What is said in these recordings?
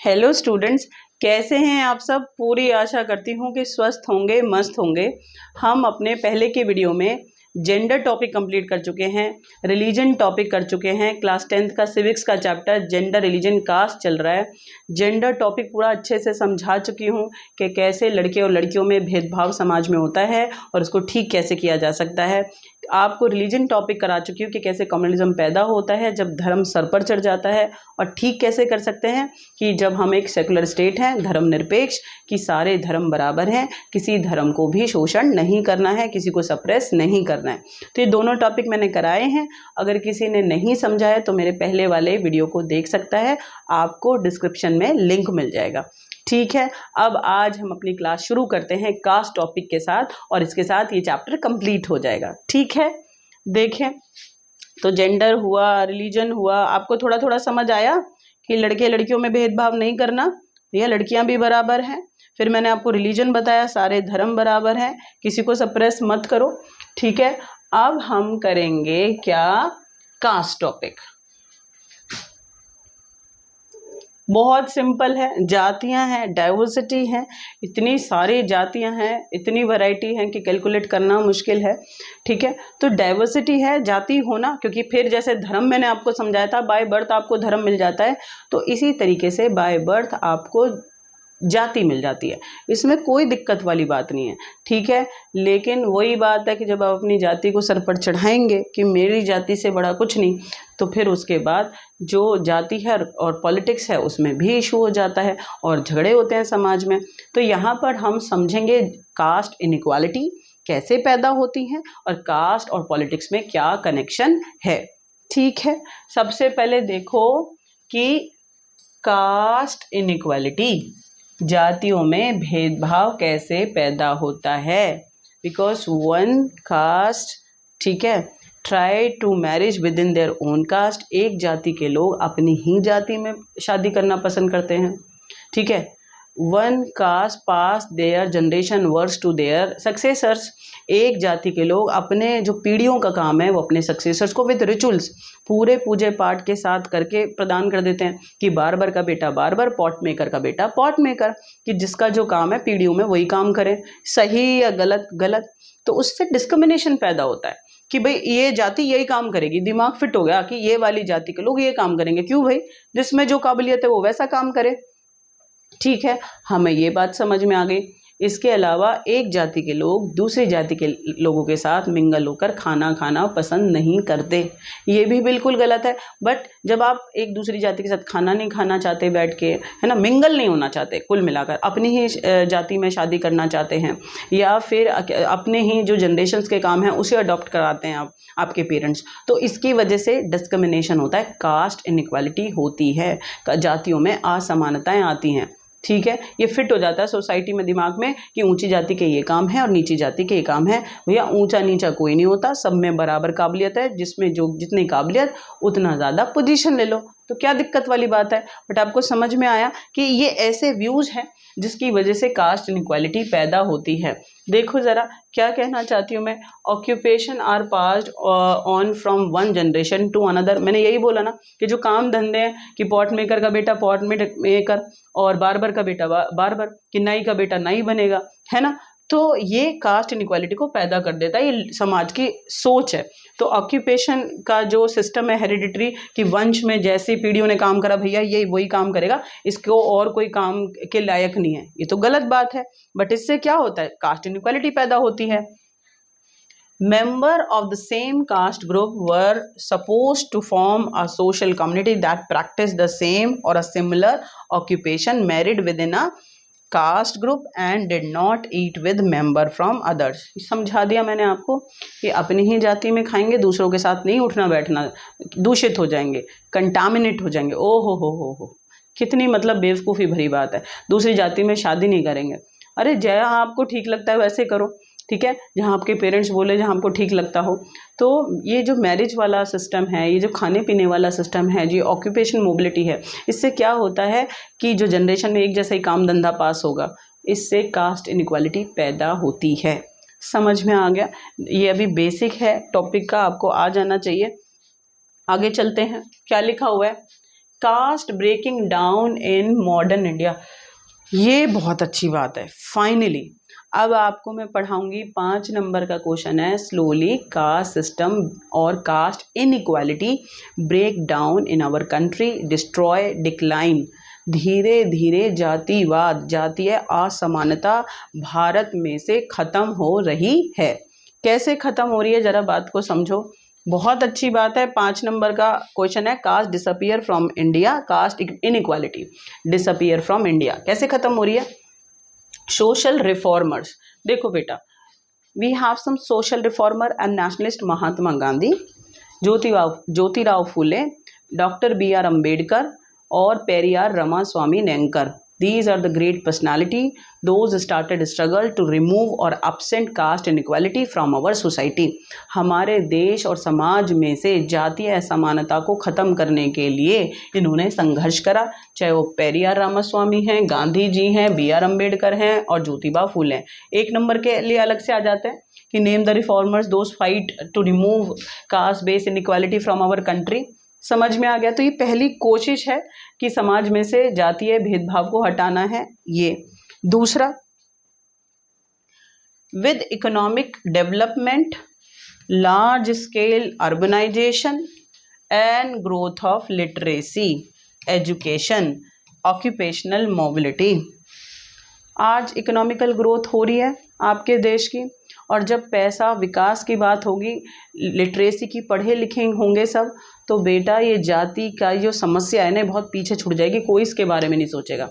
Hello students, कैसे हैं आप सब। पूरी आशा करती हूँ कि स्वस्थ होंगे, मस्त होंगे। हम अपने पहले के वीडियो में जेंडर टॉपिक कंप्लीट कर चुके हैं, रिलीजन टॉपिक कर चुके हैं। क्लास 10th का सिविक्स का चैप्टर जेंडर रिलीजन कास्ट चल रहा है। जेंडर टॉपिक पूरा अच्छे से समझा चुकी हूँ कि कैसे लड़के और लड़कियों में भेदभाव समाज में होता है और उसको ठीक कैसे किया जा सकता है। आपको रिलीजन टॉपिक करा चुकी हूँ कि कैसे कम्युनलिज्म पैदा होता है जब धर्म सर पर चढ़ जाता है, और ठीक कैसे कर सकते हैं कि जब हम एक सेकुलर स्टेट हैं, धर्मनिरपेक्ष, कि सारे धर्म बराबर हैं, किसी धर्म को भी शोषण नहीं करना है, किसी को सप्रेस नहीं करना है। तो ये दोनों टॉपिक मैंने कराए हैं। अगर किसी ने नहीं समझा है तो मेरे पहले वाले वीडियो को देख सकता है, आपको डिस्क्रिप्शन में लिंक मिल जाएगा। ठीक है, अब आज हम अपनी क्लास शुरू करते हैं कास्ट टॉपिक के साथ, और इसके साथ ये चैप्टर कंप्लीट हो जाएगा। ठीक है, देखें तो जेंडर हुआ, रिलीजन हुआ, आपको थोड़ा थोड़ा समझ आया कि लड़के लड़कियों में भेदभाव नहीं करना, या लड़कियां भी बराबर हैं। फिर मैंने आपको रिलीजन बताया, सारे धर्म बराबर हैं, किसी को सप्रेस मत करो। ठीक है, अब हम करेंगे क्या, कास्ट टॉपिक। बहुत सिंपल है, जातियां हैं, डाइवर्सिटी है, इतनी सारी जातियां हैं, इतनी वैरायटी है कि कैलकुलेट करना मुश्किल है। ठीक है, तो डाइवर्सिटी है, जाति होना, क्योंकि फिर जैसे धर्म मैंने आपको समझाया था, बाय बर्थ आपको धर्म मिल जाता है, तो इसी तरीके से बाय बर्थ आपको जाति मिल जाती है। इसमें कोई दिक्कत वाली बात नहीं है। ठीक है, लेकिन वही बात है कि जब आप अपनी जाति को सर पर चढ़ाएंगे कि मेरी जाति से बड़ा कुछ नहीं, तो फिर उसके बाद जो जाति है और पॉलिटिक्स है उसमें भी इशू हो जाता है और झगड़े होते हैं समाज में। तो यहाँ पर हम समझेंगे कास्ट इनइक्वालिटी कैसे पैदा होती हैं और कास्ट और पॉलिटिक्स में क्या कनेक्शन है। ठीक है, सबसे पहले देखो कि कास्ट इनइक्वालिटी, जातियों में भेदभाव कैसे पैदा होता है। बिकॉज वन कास्ट, ठीक है, try to marriage within their own caste, एक जाति के लोग अपनी ही जाति में शादी करना पसंद करते हैं। ठीक है, one caste pass their generation words to their successors, एक जाति के लोग अपने जो पीढ़ियों का काम है वो अपने सक्सेसर्स को विद रिचुअल्स, पूरे पूजे पाठ के साथ करके प्रदान कर देते हैं कि बार्बर का बेटा बार्बर, पॉट मेकर का बेटा पॉट मेकर, कि जिसका जो काम है पीढ़ियों में वही काम करें, सही या गलत गलत। तो उससे डिस्क्रिमिनेशन पैदा होता है कि भाई ये जाति यही काम करेगी, दिमाग फिट हो गया कि ये वाली जाति के लोग ये काम करेंगे। क्यों भाई, जिसमें जो काबिलियत है वो वैसा काम करे। ठीक है, हमें ये बात समझ में आ गई। इसके अलावा एक जाति के लोग दूसरी जाति के लोगों के साथ मिंगल होकर खाना खाना पसंद नहीं करते, ये भी बिल्कुल गलत है। बट जब आप एक दूसरी जाति के साथ खाना नहीं खाना चाहते बैठ के, है ना, मिंगल नहीं होना चाहते, कुल मिलाकर अपनी ही जाति में शादी करना चाहते हैं, या फिर अपने ही जो जनरेशन्स के काम हैं उसे अडॉप्ट कराते हैं आपके पेरेंट्स, तो इसकी वजह से डिस्क्रिमिनेशन होता है, कास्ट इनइक्वालिटी होती है, जातियों में असमानताएं आती हैं। ठीक है, ये फिट हो जाता है सोसाइटी में दिमाग में कि ऊंची जाति के ये काम है और नीची जाति के ये काम है। भैया ऊंचा नीचा कोई नहीं होता, सब में बराबर काबिलियत है, जिसमें जो जितनी काबिलियत उतना ज़्यादा पोजीशन ले लो, तो क्या दिक्कत वाली बात है। बट आपको समझ में आया कि ये ऐसे व्यूज़ हैं जिसकी वजह से कास्ट इनइक्वालिटी पैदा होती है। देखो ज़रा क्या कहना चाहती हूँ मैं, occupation are passed on from one generation to another. मैंने यही बोला ना कि जो काम धंधे हैं, कि पॉट मेकर का बेटा पॉट मेकर, और बार्बर का बेटा बार्बर, कि नाई का बेटा नाई बनेगा, है ना। तो ये कास्ट इनइक्वालिटी को पैदा कर देता है, ये समाज की सोच है। तो ऑक्यूपेशन का जो सिस्टम है हेरिडिटरी, कि वंश में जैसी पीढ़ियों ने काम करा भैया ये वही काम करेगा, इसको और कोई काम के लायक नहीं है, ये तो गलत बात है। बट इससे क्या होता है, कास्ट इनइक्वालिटी पैदा होती है। Member of the same caste group were supposed to form a social community that practiced the same or a similar occupation, married within a caste group and did not eat with member from others। समझा दिया मैंने आपको कि अपनी ही जाति में खाएंगे, दूसरों के साथ नहीं उठना बैठना, दूषित हो जाएंगे, कंटामिनेट हो जाएंगे। ओ हो, कितनी मतलब बेवकूफ़ी भरी बात है। दूसरी जाति में शादी नहीं करेंगे, अरे जहाँ आपको ठीक लगता है वैसे करो। ठीक है, जहाँ आपके पेरेंट्स बोले, जहाँ आपको ठीक लगता हो। तो ये जो मैरिज वाला सिस्टम है, ये जो खाने पीने वाला सिस्टम है, जो ऑक्यूपेशन मोबिलिटी है, इससे क्या होता है कि जो जनरेशन में एक जैसा ही काम धंधा पास होगा, इससे कास्ट इनइक्वालिटी पैदा होती है। समझ में आ गया, ये अभी बेसिक है टॉपिक का, आपको आ जाना चाहिए। आगे चलते हैं, क्या लिखा हुआ है caste breaking down in modern India, ये बहुत अच्छी बात है। फाइनली अब आपको मैं पढ़ाऊंगी 5 नंबर का क्वेश्चन है, स्लोली कास्ट सिस्टम और caste inequality break down in our country, destroy, decline. धीरे धीरे जातिवाद, जातीय असमानता भारत में से खत्म हो रही है। कैसे खत्म हो रही है, जरा बात को समझो। बहुत अच्छी बात है। 5 नंबर का क्वेश्चन है, caste disappear from India, caste inequality disappear from India. कैसे खत्म हो रही है? सोशल रिफॉर्मर्स, देखो बेटा, we have some social reformer and nationalist, Mahatma Gandhi, Jyotirao Phule, doctor B R Ambedkar और Periyar Ramaswamy नेंकर। These are the great personality. Those started struggle to remove or absent caste inequality from our society. हमारे देश और समाज में से जातीय असमानता को ख़त्म करने के लिए इन्होंने संघर्ष करा, चाहे वो पेरियार रामास्वामी हैं, गांधी जी हैं, बी आर अम्बेडकर हैं और ज्योतिबा फूले हैं। 1 नंबर के लिए अलग से आ जाते हैं कि name the reformers those fight to remove caste based inequality from our country. समझ में आ गया? तो ये पहली कोशिश है कि समाज में से जातीय भेदभाव को हटाना है ये। दूसरा, with economic development, large scale urbanization and growth of literacy, education, occupational mobility. आज इकोनॉमिकल ग्रोथ हो रही है आपके देश की, और जब पैसा विकास की बात होगी, लिटरेसी की, पढ़े लिखे होंगे सब, तो बेटा ये जाति का जो समस्या है ना बहुत पीछे छूट जाएगी, कोई इसके बारे में नहीं सोचेगा।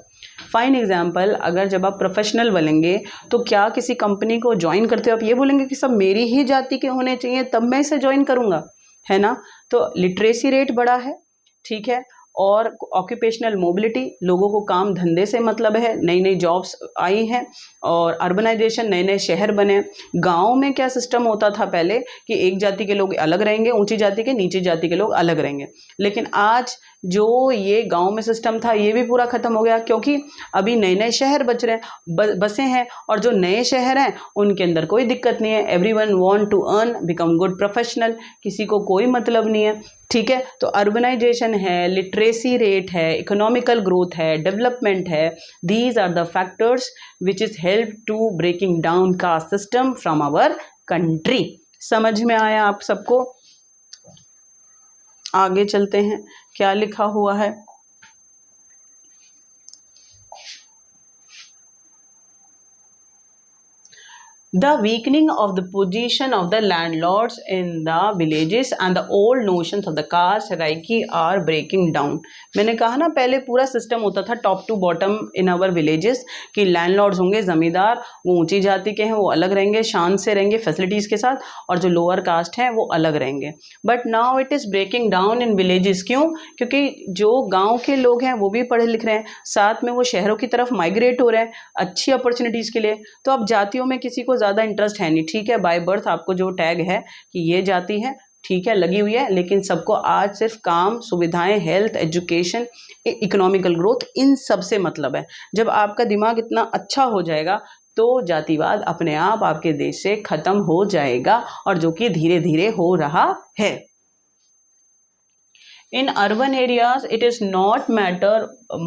फाइन एग्जाम्पल, अगर जब आप प्रोफेशनल बनेंगे तो क्या किसी कंपनी को ज्वाइन करते हो आप ये बोलेंगे कि सब मेरी ही जाति के होने चाहिए तब मैं इसे ज्वाइन करूँगा, है ना? तो लिटरेसी रेट बढ़ा है, ठीक है, और ऑक्यूपेशनल मोबिलिटी, लोगों को काम धंधे से मतलब है, नई नई जॉब्स आई हैं, और अर्बनाइजेशन, नए नए शहर बने। गांव में क्या सिस्टम होता था पहले कि एक जाति के लोग अलग रहेंगे, ऊंची जाति के, नीची जाति के लोग अलग रहेंगे, लेकिन आज जो ये गांव में सिस्टम था ये भी पूरा खत्म हो गया, क्योंकि अभी नए नए शहर बच रहे हैं, बसे हैं, और जो नए शहर हैं उनके अंदर कोई दिक्कत नहीं है। Everyone want to earn, become good professional, किसी को कोई मतलब नहीं है, ठीक है। तो अर्बनाइजेशन है, लिटरेसी रेट है, इकोनॉमिकल ग्रोथ है, डेवलपमेंट है, these are the factors which is help to breaking down caste system from our country. समझ में आया आप सबको? आगे चलते हैं, क्या लिखा हुआ है। The weakening of the position of the landlords in the villages and the old notions of the caste hierarchy are breaking down. मैंने कहा ना पहले पूरा सिस्टम होता था top to bottom in our villages कि लैंडलॉर्ड्स होंगे, ज़मींदार, वो ऊंची जाति के हैं, वो अलग रहेंगे, शान से रहेंगे, फैसिलिटीज़ के साथ, और जो लोअर कास्ट हैं वो अलग रहेंगे। But now it is breaking down in villages. क्यों? क्योंकि जो गाँव के लोग हैं वो भी पढ़े लिख रहे हैं, साथ में वो शहरों की तरफ माइग्रेट हो रहे हैं अच्छी अपॉर्चुनिटीज़ के लिए। तो अब जातियों में किसी को ज़्यादा इंटरेस्ट है नहीं, ठीक है, बाय बर्थ आपको जो टैग है कि ये जाति है, ठीक है, लगी हुई है, लेकिन सबको आज सिर्फ काम, सुविधाएं, हेल्थ, एजुकेशन, इकोनॉमिकल ग्रोथ, इन सब से मतलब है। जब आपका दिमाग इतना अच्छा हो जाएगा तो जातिवाद अपने आप आपके देश से खत्म हो जाएगा, और जो कि धीरे धीरे हो रहा है। In urban areas, it is not matter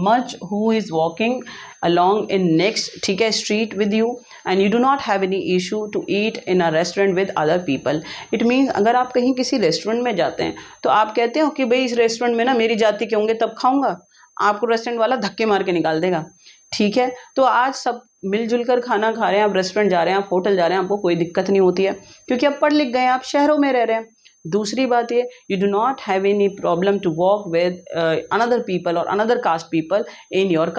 much who is walking along in next, ठीक है, street with you, and you do not have any issue to eat in a restaurant with other people. It means अगर आप कहीं किसी restaurant में जाते हैं तो आप कहते हो कि भाई इस रेस्टोरेंट में ना मेरी जाति के होंगे तब खाऊंगा, आपको रेस्टोरेंट वाला धक्के मार के निकाल देगा, ठीक है। तो आज सब मिलजुल कर खाना खा रहे हैं, आप रेस्टोरेंट जा रहे हैं, आप होटल जा रहे हैं, आपको कोई दिक्कत नहीं होती है, क्योंकि आप पढ़ लिख गए हैं, आप शहरों में रह रहे हैं। दूसरी बात ये, you do not have any problem to walk with another people और another caste people in your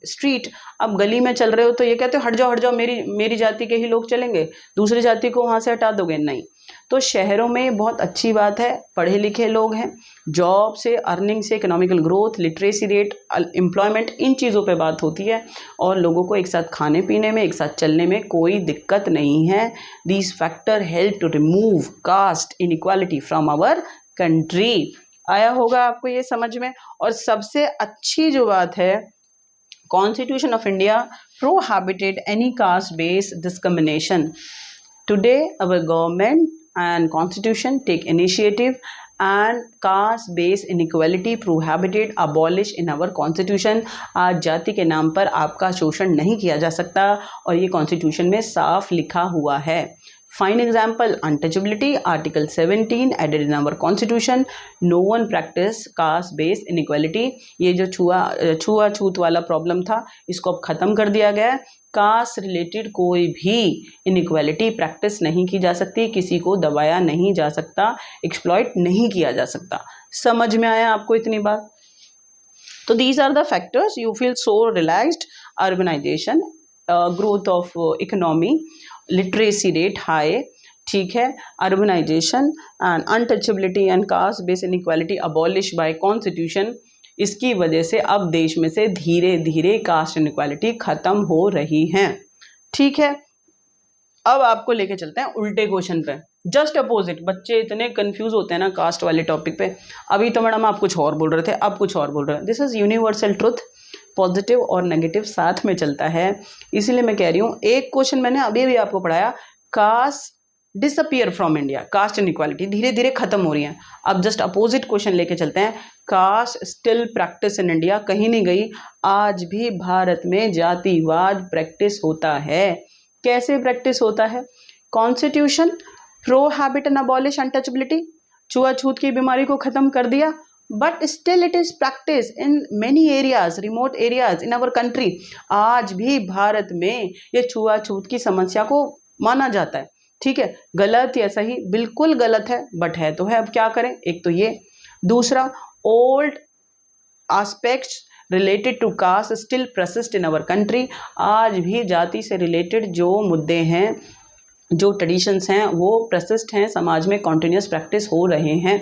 street. अब गली में चल रहे हो तो ये कहते हो हट जाओ, मेरी जाति के ही लोग चलेंगे, दूसरी जाति को वहाँ से हटा दोगे, नहीं। तो शहरों में बहुत अच्छी बात है, पढ़े लिखे लोग हैं, जॉब से, अर्निंग से, economical growth, literacy rate, employment, इन चीज़ों पे बात होती है, और लोगों को एक साथ खाने पीने में, एक साथ चलने में कोई दिक्कत नहीं है। These factor help to remove caste inequality from our country. आया होगा आपको ये समझ में। और सबसे अच्छी जो बात है, constitution of India prohibited any caste based discrimination. Today, our government and constitution take initiative and caste based inequality prohibited abolish in our constitution. आज जाति के नाम पर आपका शोषण नहीं किया जा सकता और ये कॉन्स्टिट्यूशन में साफ लिखा हुआ है। Fine example, untouchability, article 17 added in our constitution. No one practice caste based inequality. ये जो छुआछूत वाला प्रॉब्लम था इसको अब ख़त्म कर दिया गया है। कास्ट रिलेटेड कोई भी इनइक्वालिटी प्रैक्टिस नहीं की जा सकती, किसी को दबाया नहीं जा सकता, एक्सप्लॉइट नहीं किया जा सकता। समझ में आया आपको इतनी बात? तो these are the factors you feel so relaxed. Urbanization, growth of economy, literacy rate high, ठीक है, urbanization and untouchability and caste based inequality abolish by constitution. इसकी वजह से अब देश में से धीरे धीरे कास्ट इनइक्वालिटी खत्म हो रही है। ठीक है, अब आपको लेके चलते हैं उल्टे क्वेश्चन पे, जस्ट अपोजिट। बच्चे इतने कंफ्यूज होते हैं ना कास्ट वाले टॉपिक पे। अभी तो मैडम आप कुछ और बोल रहे थे, अब कुछ और बोल रहे हैं। This is universal truth, positive और नेगेटिव साथ में चलता है, इसीलिए मैं कह रही हूँ। एक क्वेश्चन मैंने अभी भी आपको पढ़ाया, caste disappear from India, caste inequality धीरे धीरे खत्म हो रही है। अब जस्ट अपोजिट क्वेश्चन लेके चलते हैं, caste still practice in India, कहीं नहीं गई, आज भी भारत में जातिवाद प्रैक्टिस होता है। कैसे प्रैक्टिस होता है? Constitution prohibit and abolish untouchability, छुआछूत की बीमारी को खत्म कर दिया, but still it is practice in many areas, remote areas in our country. आज भी भारत में ये छुआछूत की समस्या को माना जाता है। ठीक है, गलत या सही? बिल्कुल गलत है, बट है तो है, अब क्या करें। एक तो ये, दूसरा old aspects related to caste still persist in our country. आज भी जाति से रिलेटेड जो मुद्दे हैं, जो ट्रेडिशंस हैं, वो परसिस्ट हैं, समाज में कॉन्टिन्यूस प्रैक्टिस हो रहे हैं।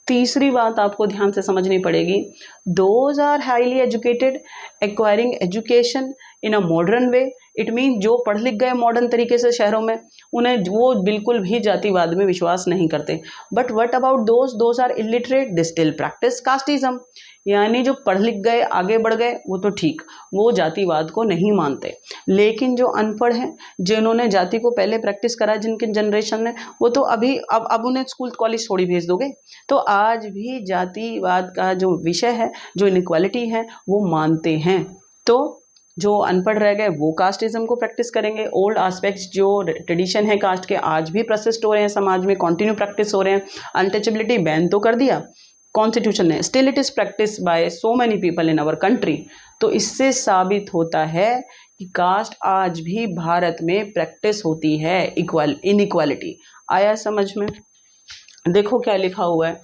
तीसरी बात आपको ध्यान से समझनी पड़ेगी, those are highly educated acquiring education in a modern way. It mean जो पढ़ लिख गए मॉडर्न तरीके से शहरों में, उन्हें वो बिल्कुल भी जातिवाद में विश्वास नहीं करते। But what about those are illiterate, they still practice casteism. यानी जो पढ़ लिख गए, आगे बढ़ गए, वो तो ठीक, वो जातिवाद को नहीं मानते। लेकिन जो अनपढ़ हैं, जिन्होंने जाति को पहले प्रैक्टिस करा, जिनके जनरेशन ने, वो तो अभी अब उन्हें स्कूल कॉलेज थोड़ी भेज दोगे। तो आज भी जातिवाद का जो विषय है, जो इनइक्वालिटी है, वो मानते हैं। तो जो अनपढ़ रह गए वो कास्टिज्म को प्रैक्टिस करेंगे। ओल्ड एस्पेक्ट्स जो ट्रेडिशन है कास्ट के, आज भी प्रसिस्ट हो रहे हैं, समाज में कंटिन्यू प्रैक्टिस हो रहे हैं। अनटचेबिलिटी बैन तो कर दिया कॉन्स्टिट्यूशन ने, still it is practice by so many people in our country. तो इससे साबित होता है कि कास्ट आज भी भारत में प्रैक्टिस होती है, इनइक्वालिटी। आया समझ में? देखो क्या लिखा हुआ है,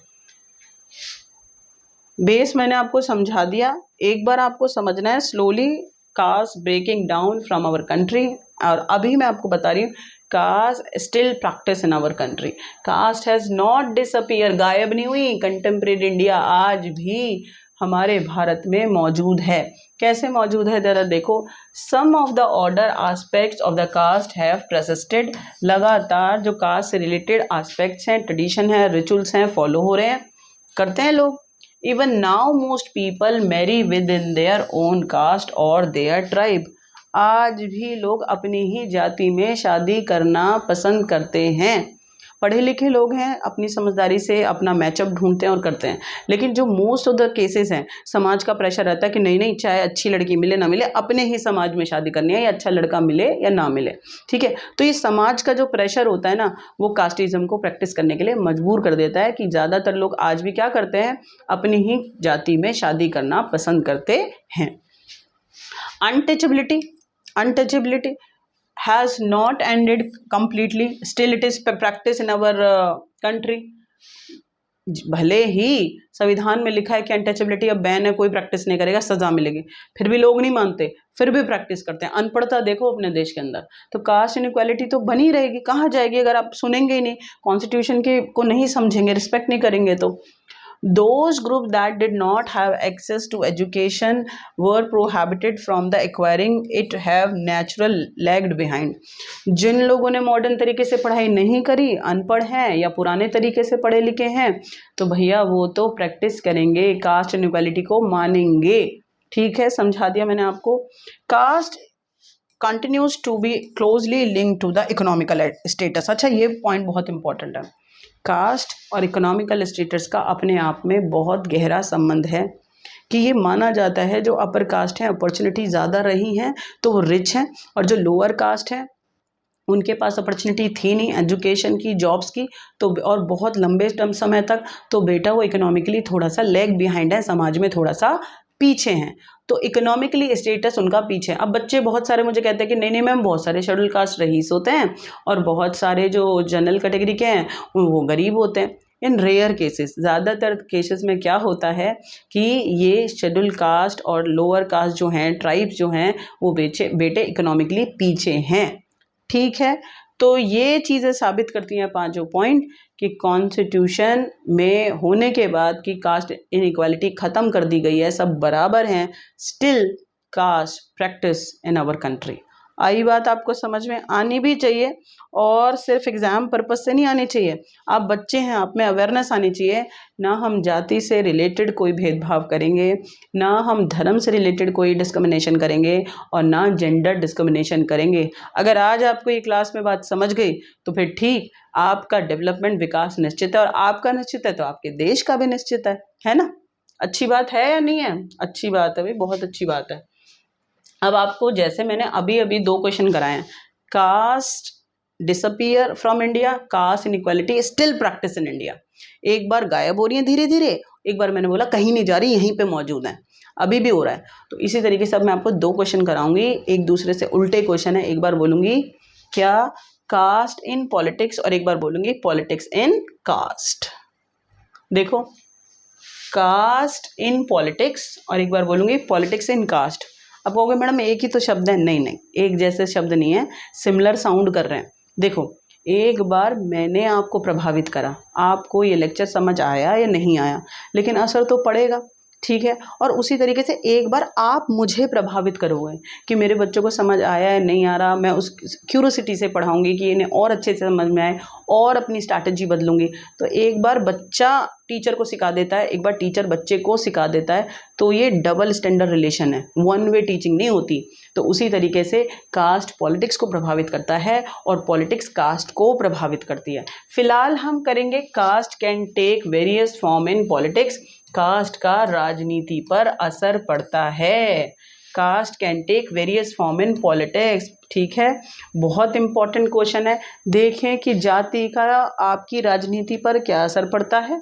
बेस मैंने आपको समझा दिया, एक बार आपको समझना है slowly. Caste breaking down from our country, और अभी मैं आपको बता रही हूँ caste still practice in our country. Caste has not disappear, गायब नहीं हुई। कंटेम्प्रेरी इंडिया आज भी हमारे भारत में मौजूद है। कैसे मौजूद है जरा देखो, some of the order aspects of the caste have persisted. लगातार जो कास्ट से रिलेटेड एस्पेक्ट्स हैं, ट्रेडिशन है, रिचुअल्स हैं, फॉलो हो रहे हैं, करते हैं लोग। Even now most people marry within their own caste or their tribe. आज भी लोग अपनी ही जाति में शादी करना पसंद करते हैं। पढ़े लिखे लोग हैं, अपनी समझदारी से अपना मैचअप ढूंढते हैं और करते हैं। लेकिन जो मोस्ट ऑफ द केसेस हैं, समाज का प्रेशर रहता है कि नहीं नहीं, चाहे अच्छी लड़की मिले ना मिले, अपने ही समाज में शादी करनी है, या अच्छा लड़का मिले या ना मिले। ठीक है, तो ये समाज का जो प्रेशर होता है ना, वो कास्टिज्म को प्रैक्टिस करने के लिए मजबूर कर देता है कि ज़्यादातर लोग आज भी क्या करते हैं, अपनी ही जाति में शादी करना पसंद करते हैं। Untouchability has not ended completely, still it is practice in our country. भले ही संविधान में लिखा है कि अनटचेबिलिटी अब बैन है, कोई प्रैक्टिस नहीं करेगा, सजा मिलेगी, फिर भी लोग नहीं मानते, फिर भी प्रैक्टिस करते हैं। अनपढ़ता देखो अपने देश के अंदर। तो कास्ट इनइक्वालिटी तो बनी रहेगी, कहाँ जाएगी अगर आप सुनेंगे ही नहीं, कॉन्स्टिट्यूशन के को नहीं समझेंगे, रिस्पेक्ट नहीं करेंगे। तो those groups that did not have access to education were prohibited from the acquiring it, have natural lagged behind. जिन लोगों ने मॉडर्न तरीके से पढ़ाई नहीं करी, अनपढ़ हैं या पुराने तरीके से पढ़े लिखे हैं, तो भैया वो तो प्रैक्टिस करेंगे, कास्ट इनइक्वालिटी को मानेंगे। ठीक है, समझा दिया मैंने आपको। Caste continues to be closely linked to the economical status. अच्छा, ये पॉइंट बहुत इंपॉर्टेंट है। कास्ट और इकोनॉमिकल स्टेटस का अपने आप में बहुत गहरा संबंध है कि ये माना जाता है जो अपर कास्ट हैं अपॉर्चुनिटी ज़्यादा रही हैं तो वो रिच हैं, और जो लोअर कास्ट हैं उनके पास अपॉर्चुनिटी थी नहीं एजुकेशन की, जॉब्स की, तो और बहुत लंबे टर्म समय तक, तो बेटा वो इकोनॉमिकली थोड़ा सा लैग बिहाइंड है, समाज में थोड़ा सा पीछे हैं, तो इकोनॉमिकली स्टेटस उनका पीछे है। अब बच्चे बहुत सारे मुझे कहते हैं कि नहीं नहीं मैम, बहुत सारे शेड्यूल कास्ट रईस होते हैं और बहुत सारे जो जनरल कैटेगरी के हैं वो गरीब होते हैं। इन रेयर केसेस, ज़्यादातर केसेस में क्या होता है कि ये शेड्यूल कास्ट और लोअर कास्ट जो हैं, ट्राइब्स जो हैं, वो बेटे इकोनॉमिकली पीछे हैं। ठीक है, तो ये चीज़ें साबित करती हैं पांचों पॉइंट कि कॉन्स्टिट्यूशन में होने के बाद कि कास्ट इनइक्वालिटी ख़त्म कर दी गई है, सब बराबर हैं, still caste practice in our country. आई बात आपको समझ में आनी भी चाहिए, और सिर्फ एग्ज़ाम पर्पस से नहीं आनी चाहिए। आप बच्चे हैं, आप में अवेयरनेस आनी चाहिए। ना हम जाति से रिलेटेड कोई भेदभाव करेंगे, ना हम धर्म से रिलेटेड कोई डिस्क्रिमिनेशन करेंगे, और ना जेंडर डिस्क्रिमिनेशन करेंगे। अगर आज आपको ये क्लास में बात समझ गई तो फिर ठीक, आपका डेवलपमेंट विकास निश्चित है, और आपका निश्चित है तो आपके देश का भी निश्चित है ना। अच्छी बात है या नहीं है? अच्छी बात है भाई, बहुत अच्छी बात है। अब आपको जैसे मैंने अभी अभी 2 क्वेश्चन कराए हैं, caste disappear from India, caste inequality still practice in India. एक बार गायब हो रही है धीरे धीरे, एक बार मैंने बोला कहीं नहीं जा रही, यहीं पे मौजूद है, अभी भी हो रहा है। तो इसी तरीके से अब मैं आपको 2 क्वेश्चन कराऊंगी, एक दूसरे से उल्टे क्वेश्चन है। एक बार बोलूंगी क्या कास्ट इन पॉलिटिक्स, और एक बार बोलूंगी पॉलिटिक्स इन कास्ट। देखो, कास्ट इन पॉलिटिक्स और एक बार बोलूंगी पॉलिटिक्स इन कास्ट। अब कहोगे मैडम एक ही तो शब्द है, नहीं नहीं, एक जैसे शब्द नहीं है, सिमिलर साउंड कर रहे हैं। देखो, एक बार मैंने आपको प्रभावित करा, आपको ये लेक्चर समझ आया या नहीं आया, लेकिन असर तो पड़ेगा, ठीक है। और उसी तरीके से एक बार आप मुझे प्रभावित करोगे कि मेरे बच्चों को समझ आया है नहीं आ रहा, मैं उस क्यूरोसिटी से पढ़ाऊंगी कि इन्हें और अच्छे से समझ में आए, और अपनी स्ट्रैटेजी बदलूंगी। तो एक बार बच्चा टीचर को सिखा देता है, एक बार टीचर बच्चे को सिखा देता है, तो ये डबल स्टैंडर्ड रिलेशन है, वन वे टीचिंग नहीं होती। तो उसी तरीके से कास्ट पॉलिटिक्स को प्रभावित करता है और पॉलिटिक्स कास्ट को प्रभावित करती है। फिलहाल हम करेंगे caste can take various form in politics. Caste का राजनीति पर असर पड़ता है, caste can take various form in politics. ठीक है, बहुत इंपॉर्टेंट क्वेश्चन है। देखें कि जाति का आपकी राजनीति पर क्या असर पड़ता है।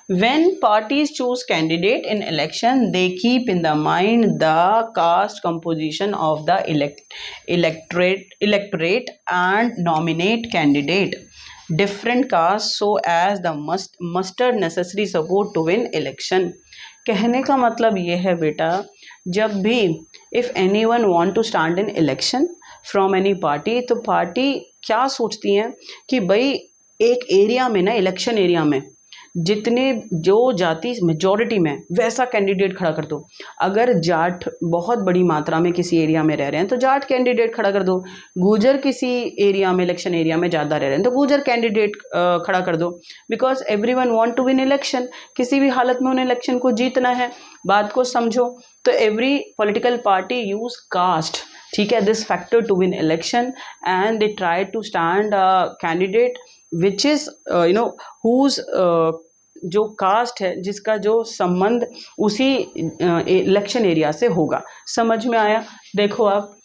When parties choose candidate in election, they keep in the mind the caste composition of the electorate and nominate candidate different caste so as the muster necessary support to win election। कहने का मतलब ये है बेटा, जब भी if anyone want to stand in election from any party, तो party क्या सोचती हैं कि भाई एक एरिया में ना, इलेक्शन एरिया में जितने जो जाति मेजॉरिटी में वैसा कैंडिडेट खड़ा कर दो। अगर जाट बहुत बड़ी मात्रा में किसी एरिया में रह रहे हैं तो जाट कैंडिडेट खड़ा कर दो, गुर्जर किसी एरिया में, इलेक्शन एरिया में ज़्यादा रह रहे हैं तो गुर्जर कैंडिडेट खड़ा कर दो, because everyone want to win election. किसी भी हालत में उन्हें इलेक्शन को जीतना है, बात को समझो। तो every political party use caste, ठीक है, this factor to win election, and they try to stand candidate which is whose जो कास्ट है, जिसका जो संबंध उसी इलेक्शन एरिया से होगा। समझ में आया? देखो, आप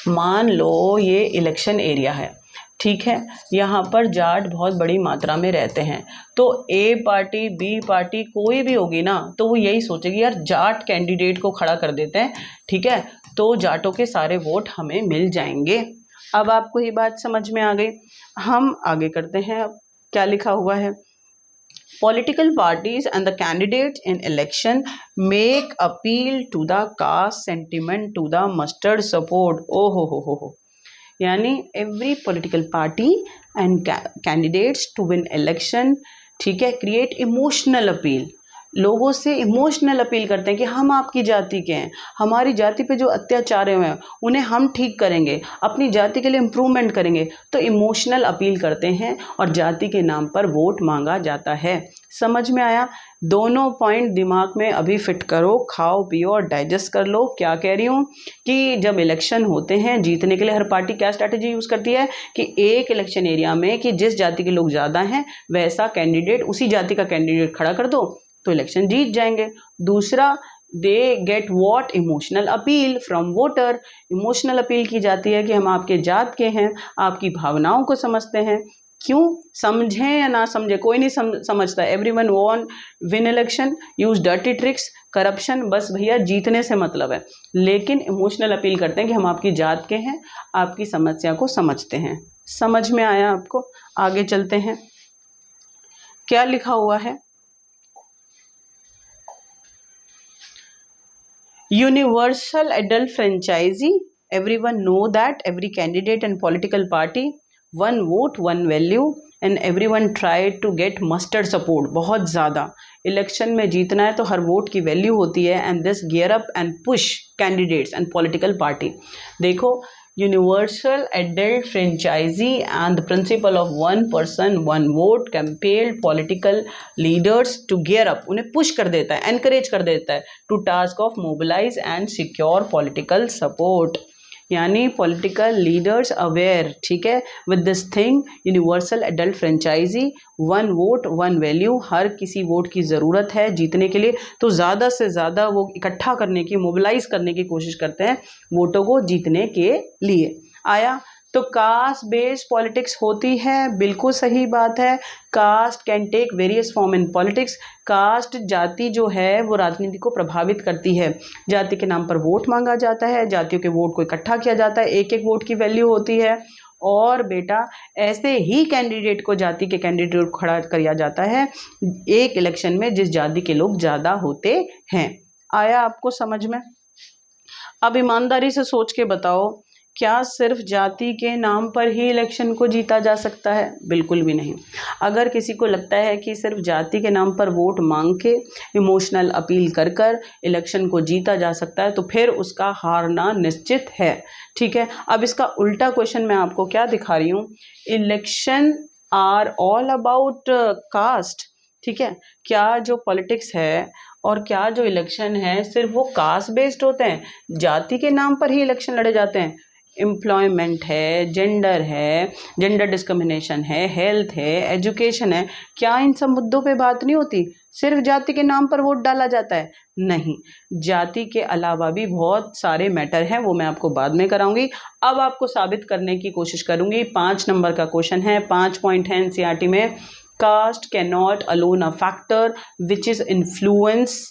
मान लो ये इलेक्शन एरिया है, ठीक है, यहाँ पर जाट बहुत बड़ी मात्रा में रहते हैं, तो ए पार्टी बी पार्टी कोई भी होगी ना, तो वो यही सोचेगी यार जाट कैंडिडेट को खड़ा कर देते हैं, ठीक है, तो जाटों के सारे वोट हमें मिल जाएंगे। अब आपको ये बात समझ में आ गई। हम आगे करते हैं। अब क्या लिखा हुआ है, political parties and the candidates in election make appeal to the caste sentiment to the mustered support। ओ हो, यानी every political party and candidates to win election, ठीक है, create emotional appeal लोगों से इमोशनल अपील करते हैं कि हम आपकी जाति के हैं, हमारी जाति पे जो अत्याचार हुए हैं उन्हें हम ठीक करेंगे, अपनी जाति के लिए इम्प्रूवमेंट करेंगे। तो इमोशनल अपील करते हैं और जाति के नाम पर वोट मांगा जाता है। समझ में आया? दोनों पॉइंट दिमाग में अभी फिट करो, खाओ पियो और डाइजेस्ट कर लो। क्या कह रही हूँ कि जब इलेक्शन होते हैं, जीतने के लिए हर पार्टी क्या स्ट्रैटेजी यूज़ करती है कि एक इलेक्शन एरिया में कि जिस जाति के लोग ज़्यादा हैं वैसा कैंडिडेट, उसी जाति का कैंडिडेट खड़ा कर दो तो इलेक्शन जीत जाएंगे। दूसरा, they get what? Emotional appeal from voter. Emotional appeal की जाती है कि हम आपके जात के हैं, आपकी भावनाओं को समझते हैं। क्यों? समझें या ना समझें, कोई नहीं समझता। Everyone want win election, use dirty tricks, corruption, बस भैया जीतने से मतलब है। लेकिन इमोशनल अपील करते हैं कि हम आपकी जात के हैं, आपकी समस्या को समझते हैं। समझ में आया आपको? आगे चलते हैं। क्या लिखा हुआ है? Universal adult franchisee. Everyone know that every candidate and political party, one vote, one value, and everyone try to get mustard support. बहुत ज़्यादा इलेक्शन में जीतना है तो हर वोट की वैल्यू होती है। And this gear up and push candidates and political party. देखो, universal adult franchise and the principle of one person one vote compelled political leaders to gear up, उन्हें पुश कर देता है, एनकरेज कर देता है to task of mobilise and secure political support. यानी political leaders aware, ठीक है, with this thing universal adult franchise, one vote one value, हर किसी वोट की ज़रूरत है जीतने के लिए, तो ज़्यादा से ज़्यादा वो इकट्ठा करने की, मोबिलाइज करने की कोशिश करते हैं वोटों को जीतने के लिए। आया? तो कास्ट बेस्ड पॉलिटिक्स होती है, बिल्कुल सही बात है। Caste can take various form in politics. Caste, जाति जो है वो राजनीति को प्रभावित करती है। जाति के नाम पर वोट मांगा जाता है, जातियों के वोट को इकट्ठा किया जाता है, एक एक वोट की वैल्यू होती है। और बेटा ऐसे ही कैंडिडेट को, जाति के कैंडिडेट को खड़ा किया जाता है एक इलेक्शन में जिस जाति के लोग ज़्यादा होते हैं। आया आपको समझ में? अब ईमानदारी से सोच के बताओ, क्या सिर्फ जाति के नाम पर ही इलेक्शन को जीता जा सकता है? बिल्कुल भी नहीं। अगर किसी को लगता है कि सिर्फ जाति के नाम पर वोट मांग के, इमोशनल अपील कर कर इलेक्शन को जीता जा सकता है तो फिर उसका हारना निश्चित है। ठीक है, अब इसका उल्टा क्वेश्चन मैं आपको क्या दिखा रही हूँ, election are all about caste. ठीक है, क्या जो पॉलिटिक्स है और क्या जो इलेक्शन है सिर्फ वो कास्ट बेस्ड होते हैं, जाति के नाम पर ही इलेक्शन लड़े जाते हैं? एम्प्लॉयमेंट है, जेंडर डिस्क्रिमिनेशन है, हेल्थ है, एजुकेशन है, क्या इन सब मुद्दों पे बात नहीं होती? सिर्फ जाति के नाम पर वोट डाला जाता है? नहीं, जाति के अलावा भी बहुत सारे मैटर हैं, वो मैं आपको बाद में कराऊंगी। अब आपको साबित करने की कोशिश करूंगी। 5 नंबर का क्वेश्चन है, 5 पॉइंट है एनसीईआरटी में। Caste can not alone a factor which is influence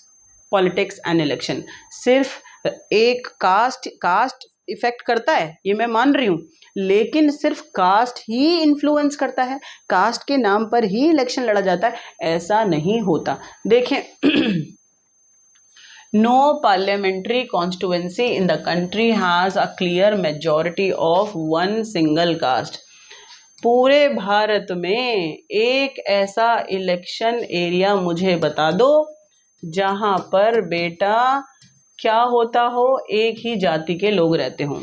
politics and election. सिर्फ एक कास्ट इफेक्ट करता है, ये मैं मान रही हूँ, लेकिन सिर्फ कास्ट ही इन्फ्लुएंस करता है, कास्ट के नाम पर ही इलेक्शन लड़ा जाता है, ऐसा नहीं होता। देखें, no parliamentary constituency in the country has a clear majority of one single caste. पूरे भारत में एक ऐसा इलेक्शन एरिया मुझे बता दो जहां पर बेटा क्या होता हो, एक ही जाति के लोग रहते हों।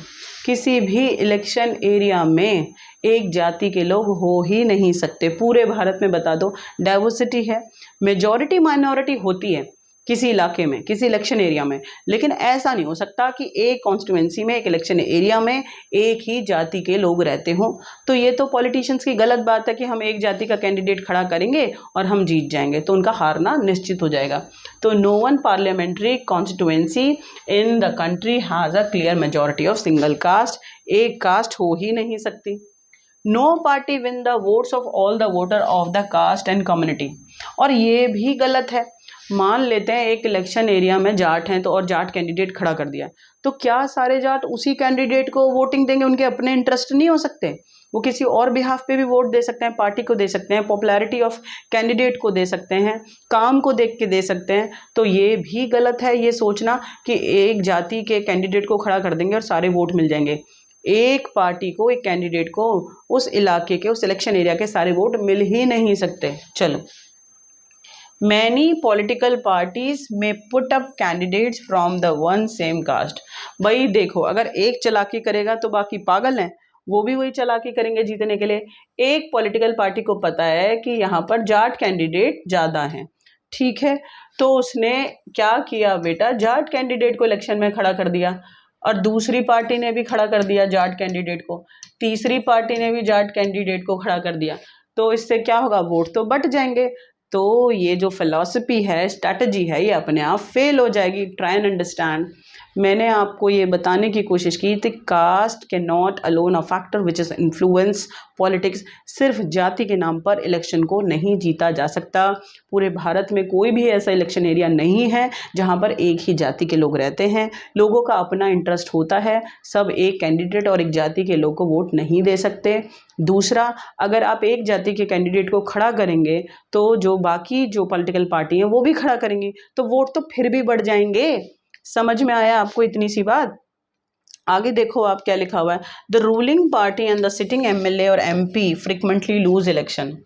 किसी भी इलेक्शन एरिया में एक जाति के लोग हो ही नहीं सकते। पूरे भारत में बता दो, डाइवर्सिटी है, मेजॉरिटी माइनॉरिटी होती है किसी इलाके में, किसी इलेक्शन एरिया में, लेकिन ऐसा नहीं हो सकता कि एक कॉन्स्टिट्यूएंसी में, एक इलेक्शन एरिया में एक ही जाति के लोग रहते हों। तो ये तो पॉलिटिशियंस की गलत बात है कि हम एक जाति का कैंडिडेट खड़ा करेंगे और हम जीत जाएंगे, तो उनका हारना निश्चित हो जाएगा। तो no one parliamentary constituency in the country has a clear majority of single caste. एक कास्ट हो ही नहीं सकती। No party win the votes of all the voter of the caste and community. और ये भी गलत है। मान लेते हैं एक इलेक्शन एरिया में जाट हैं तो, और जाट कैंडिडेट खड़ा कर दिया, तो क्या सारे जाट उसी कैंडिडेट को वोटिंग देंगे? उनके अपने इंटरेस्ट नहीं हो सकते? वो किसी और बिहाफ पे भी वोट दे सकते हैं, पार्टी को दे सकते हैं, पॉपुलैरिटी ऑफ कैंडिडेट को दे सकते हैं, काम को देख के दे सकते हैं। तो ये भी गलत है ये सोचना कि एक जाति के कैंडिडेट को खड़ा कर देंगे और सारे वोट मिल जाएंगे। एक पार्टी को, एक कैंडिडेट को उस इलाके के, उस इलेक्शन एरिया के सारे वोट मिल ही नहीं सकते। चलो, many political parties may put up candidates from the one same caste. भाई देखो, अगर एक चालाकी करेगा तो बाकी पागल हैं, वो भी वही चालाकी करेंगे जीतने के लिए। एक पॉलिटिकल पार्टी को पता है कि यहाँ पर जाट कैंडिडेट ज़्यादा हैं, ठीक है, तो उसने क्या किया बेटा, जाट कैंडिडेट को इलेक्शन में खड़ा कर दिया, और दूसरी पार्टी ने भी खड़ा कर दिया जाट कैंडिडेट को, तीसरी पार्टी ने भी जाट कैंडिडेट को खड़ा कर दिया। तो इससे क्या होगा, वोट तो बट जाएंगे। तो ये जो फिलॉसफी है, स्ट्रैटेजी है, ये अपने आप फेल हो जाएगी। Try and understand. मैंने आपको ये बताने की कोशिश की थी, caste can not alone a factor which is influence politics. सिर्फ जाति के नाम पर इलेक्शन को नहीं जीता जा सकता। पूरे भारत में कोई भी ऐसा इलेक्शन एरिया नहीं है जहाँ पर एक ही जाति के लोग रहते हैं। लोगों का अपना इंटरेस्ट होता है, सब एक कैंडिडेट और एक जाति के लोग को वोट नहीं दे सकते। दूसरा, अगर आप एक जाति के कैंडिडेट को खड़ा करेंगे तो जो बाकी जो पॉलिटिकल पार्टी हैं वो भी खड़ा करेंगी, तो वोट तो फिर भी बढ़ जाएंगे। समझ में आया आपको इतनी सी बात? आगे देखो आप क्या लिखा हुआ है, the ruling party and the sitting MLA और एमपी फ्रिक्वेंटली लूज इलेक्शन।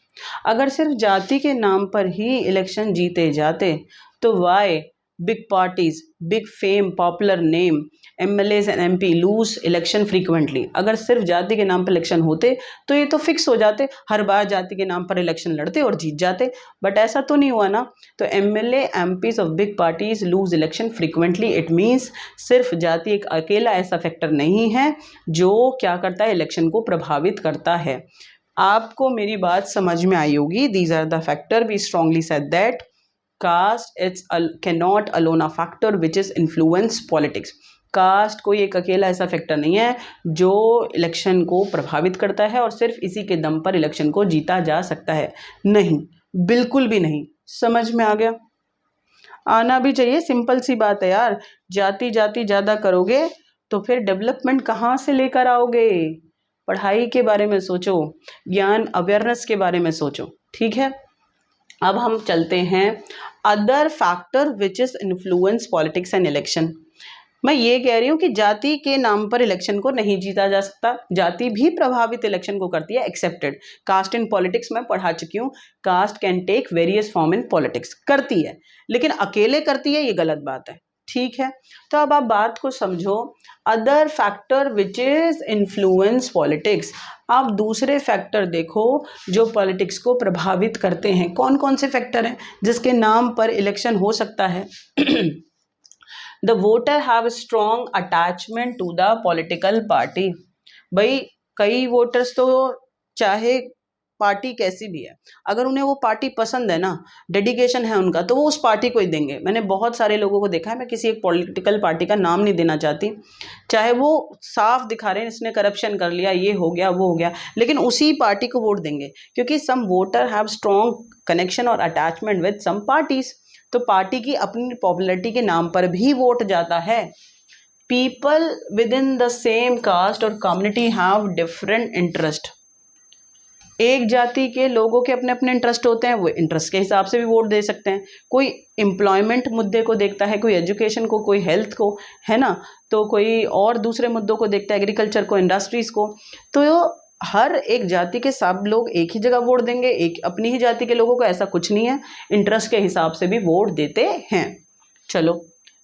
अगर सिर्फ जाति के नाम पर ही इलेक्शन जीते जाते तो why big parties, big fame, popular name MLAs and MP lose election frequently. अगर सिर्फ जाति के नाम पर इलेक्शन होते तो ये तो फिक्स हो जाते, हर बार जाति के नाम पर इलेक्शन लड़ते और जीत जाते, बट ऐसा तो नहीं हुआ ना। तो MLA MPs of big parties lose election frequently, it means सिर्फ जाति एक अकेला ऐसा फैक्टर नहीं है जो क्या करता है, इलेक्शन को प्रभावित करता है। आपको मेरी बात समझ में आई होगी। These are the factor we strongly said that caste it's can not alone a factor which is influence politics. Caste कोई एक अकेला ऐसा फैक्टर नहीं है जो इलेक्शन को प्रभावित करता है और सिर्फ इसी के दम पर इलेक्शन को जीता जा सकता है। नहीं, बिल्कुल भी नहीं। समझ में आ गया? आना भी चाहिए, सिंपल सी बात है यार। जाति जाति ज़्यादा करोगे तो फिर डेवलपमेंट कहाँ से लेकर आओगे? पढ़ाई के बारे में सोचो, ज्ञान अवेयरनेस के बारे में सोचो, ठीक है। अब हम चलते हैं other factor which is influence politics and election. मैं ये कह रही हूँ कि जाति के नाम पर इलेक्शन को नहीं जीता जा सकता, जाति भी प्रभावित इलेक्शन को करती है, एक्सेप्टेड कास्ट इन पॉलिटिक्स। मैं पढ़ा चुकी हूँ, caste can take various form in politics, करती है, लेकिन अकेले करती है ये गलत बात है, ठीक है। तो अब आप बात को समझो, other factor which is influence politics. आप दूसरे फैक्टर देखो जो पॉलिटिक्स को प्रभावित करते हैं। कौन कौन से फैक्टर हैं जिसके नाम पर इलेक्शन हो सकता है? The voter have strong attachment to the political party. भाई कई वोटर्स तो चाहे पार्टी कैसी भी है, अगर उन्हें वो पार्टी पसंद है ना, डेडिकेशन है उनका, तो वो उस पार्टी को ही देंगे। मैंने बहुत सारे लोगों को देखा है, मैं किसी एक पॉलिटिकल पार्टी का नाम नहीं देना चाहती, चाहे वो साफ दिखा रहे हैं इसने करप्शन कर लिया, ये हो गया वो हो गया, लेकिन उसी पार्टी को वोट देंगे, क्योंकि सम वोटर हैव स्ट्रॉन्ग कनेक्शन और अटैचमेंट विद सम पार्टीज। तो पार्टी की अपनी पॉपुलैरिटी के नाम पर भी वोट जाता है। People within the same caste और कम्युनिटी हैव डिफरेंट इंटरेस्ट। एक जाति के लोगों के अपने अपने इंटरेस्ट होते हैं, वो इंटरेस्ट के हिसाब से भी वोट दे सकते हैं। कोई एम्प्लॉयमेंट मुद्दे को देखता है, कोई एजुकेशन को, कोई हेल्थ को, है ना, तो कोई और दूसरे मुद्दों को देखता है, एग्रीकल्चर को, इंडस्ट्रीज़ को। तो हर एक जाति के सब लोग एक ही जगह वोट देंगे, एक अपनी ही जाति के लोगों को ऐसा कुछ नहीं है, इंटरेस्ट के हिसाब से भी वोट देते हैं। चलो,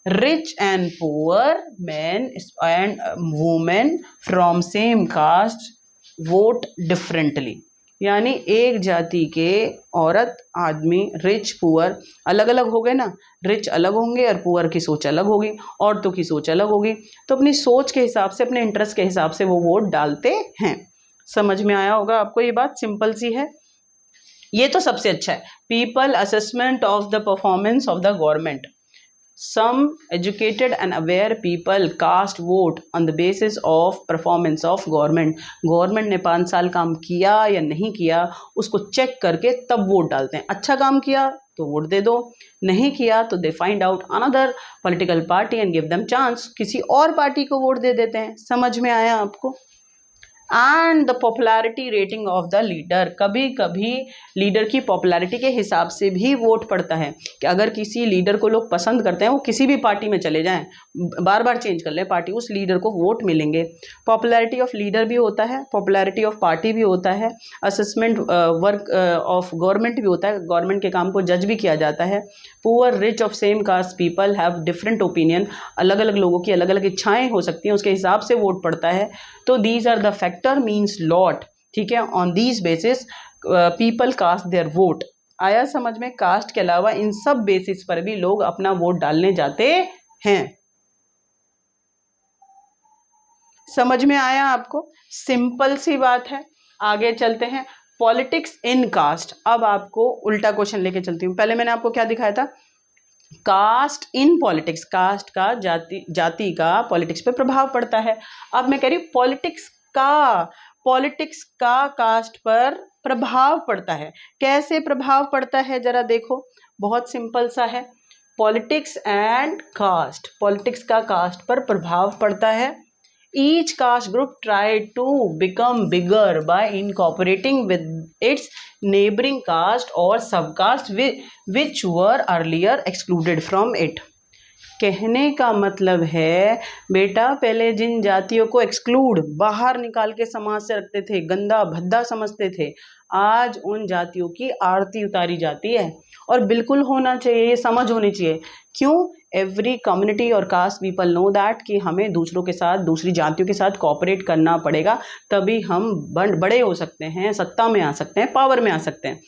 rich and poor man and women from same caste vote differently. यानी एक जाति के औरत, आदमी, रिच, पुअर अलग अलग हो गए ना, रिच अलग होंगे और पुअर की सोच अलग होगी, औरतों की सोच अलग होगी, तो अपनी सोच के हिसाब से, अपने इंटरेस्ट के हिसाब से वो वोट डालते हैं। समझ में आया होगा आपको, ये बात सिंपल सी है। ये तो सबसे अच्छा है। People assessment of the performance of the government. Some educated and aware people cast vote on the basis of performance of government. Government ने 5 साल काम किया या नहीं किया उसको चेक करके तब वोट डालते हैं। अच्छा काम किया तो वोट दे दो, नहीं किया तो they find out another political party and give them chance, किसी और पार्टी को वोट दे देते हैं। समझ में आया आपको? And the popularity rating of the leader, कभी कभी लीडर की पॉपुलैरिटी के हिसाब से भी वोट पड़ता है कि अगर किसी लीडर को लोग पसंद करते हैं, वो किसी भी पार्टी में चले जाएं, बार बार चेंज कर लें पार्टी, उस लीडर को वोट मिलेंगे। पॉपुलैरिटी ऑफ लीडर भी होता है, पॉपुलैरिटी ऑफ पार्टी भी होता है, असेसमेंट वर्क ऑफ गवर्नमेंट भी होता है, गवर्नमेंट के काम को जज भी किया जाता है। Poor rich of same caste people have different opinion, अलग अलग लोगों की अलग अलग इच्छाएं हो सकती हैं, उसके हिसाब से वोट पड़ता है। तो these are the factor means lot, ठीक है। On these basis people cast their vote. आया समझ में? कास्ट के अलावा इन सब बेसिस पर भी लोग अपना वोट डालने जाते हैं। समझ में आया आपको? सिंपल सी बात है। आगे चलते हैं, पॉलिटिक्स इन कास्ट। अब आपको उल्टा क्वेश्चन लेके चलती हूँ। पहले मैंने आपको क्या दिखाया था? कास्ट इन पॉलिटिक्स, कास्ट का, जाति का पॉलिटिक्स पे प्रभाव पड़ता है। अब मैं कह रही हूँ पॉलिटिक्स का कास्ट पर प्रभाव पड़ता है। कैसे प्रभाव पड़ता है जरा देखो, बहुत सिंपल सा है। पॉलिटिक्स एंड कास्ट, पॉलिटिक्स का कास्ट पर प्रभाव पड़ता है। Each caste group tried to become bigger by incorporating with its neighboring caste or subcaste which were earlier excluded from it. कहने का मतलब है बेटा, पहले जिन जातियों को एक्सक्लूड, बाहर निकाल के समाज से रखते थे, गंदा भद्दा समझते थे, आज उन जातियों की आरती उतारी जाती है। और बिल्कुल होना चाहिए, ये समझ होनी चाहिए। क्यों? एवरी कम्युनिटी और कास्ट पीपल नो दैट कि हमें दूसरों के साथ, दूसरी जातियों के साथ कोऑपरेट करना पड़ेगा, तभी हम बड़े हो सकते हैं, सत्ता में आ सकते हैं, पावर में आ सकते हैं।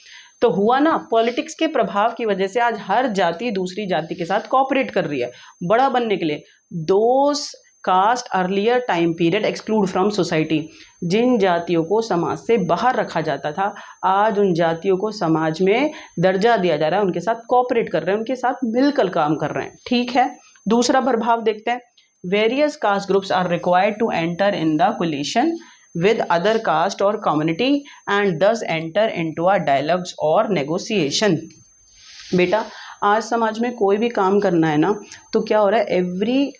तो हुआ ना, पॉलिटिक्स के प्रभाव की वजह से आज हर जाति दूसरी जाति के साथ कोऑपरेट कर रही है बड़ा बनने के लिए। Those caste earlier time period exclude from society, जिन जातियों को समाज से बाहर रखा जाता था, आज उन जातियों को समाज में दर्जा दिया जा रहा है, उनके साथ कोऑपरेट कर रहे हैं, उनके साथ मिलकर काम कर रहे हैं। ठीक है, दूसरा प्रभाव देखते हैं। Various caste groups are required to enter in the coalition with other caste or community and thus enter into a dialogues or negotiation। बेटा, आज समाज में कोई भी काम करना है ना, तो क्या हो रहा है? Every